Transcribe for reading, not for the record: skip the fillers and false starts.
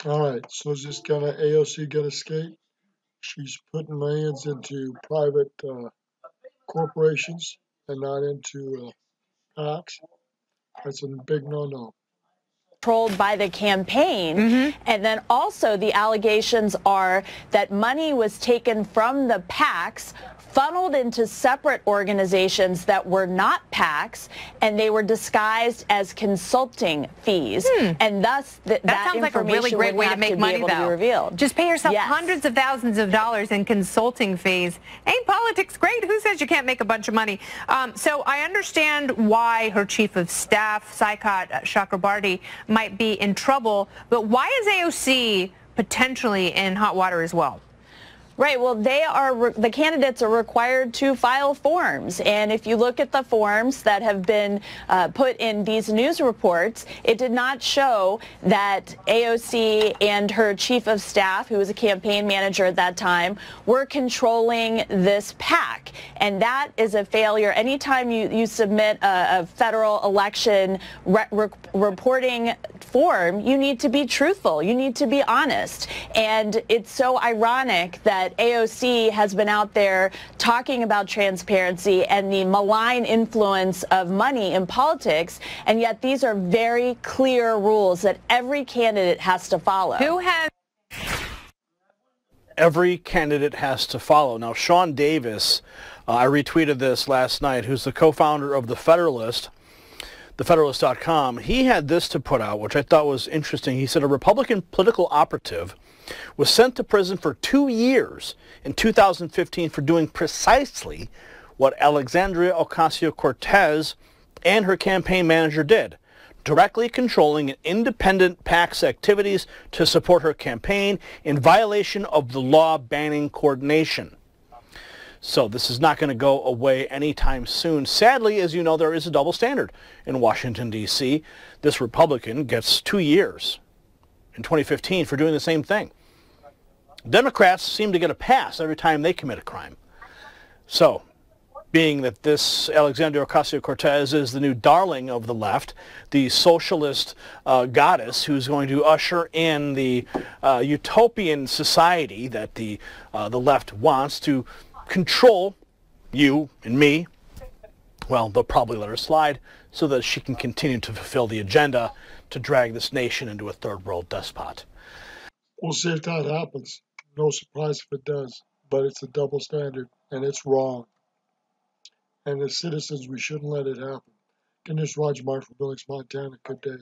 All right, so is this gonna AOC gonna skate? She's putting millions into private corporations and not into PACs. That's a big no-no. Controlled by the campaign. And then also the allegations are that money was taken from the PACs, funneled into separate organizations that were not PACs, and they were disguised as consulting fees. And thus that sounds like a really great way to make money, though. Just pay yourself hundreds of thousands of dollars in consulting fees. Ain't politics great? Who says you can't make a bunch of money? So I understand why her chief of staff, Saikat Chakrabarti, might be in trouble, but why is AOC potentially in hot water as well? Right. Well, the candidates are required to file forms. And if you look at the forms that have been put in these news reports, it did not show that AOC and her chief of staff, who was a campaign manager at that time, were controlling this PAC. And that is a failure. Anytime you submit a federal election reporting form, you need to be truthful. You need to be honest. And it's so ironic that AOC has been out there talking about transparency and the malign influence of money in politics, and yet these are very clear rules that every candidate has to follow. Every candidate has to follow. Now, Sean Davis, I retweeted this last night, who's the co-founder of The Federalist, thefederalist.com, he had this to put out, which I thought was interesting. He said a Republican political operative was sent to prison for 2 years in 2015 for doing precisely what Alexandria Ocasio-Cortez and her campaign manager did, directly controlling an independent PAC's activities to support her campaign in violation of the law banning coordination. So this is not going to go away anytime soon. Sadly, as you know, there is a double standard in Washington, D.C. This Republican gets 2 years in 2015 for doing the same thing. Democrats seem to get a pass every time they commit a crime. So, being that this Alexandria Ocasio-Cortez is the new darling of the left, the socialist goddess who's going to usher in the utopian society that the left wants to control you and me, well, they'll probably let her slide so that she can continue to fulfill the agenda to drag this nation into a third world despot. We'll see if that happens. No surprise if it does, but it's a double standard and it's wrong. And as citizens, we shouldn't let it happen. Dennis Raj Martin from Billings, Montana. Good day.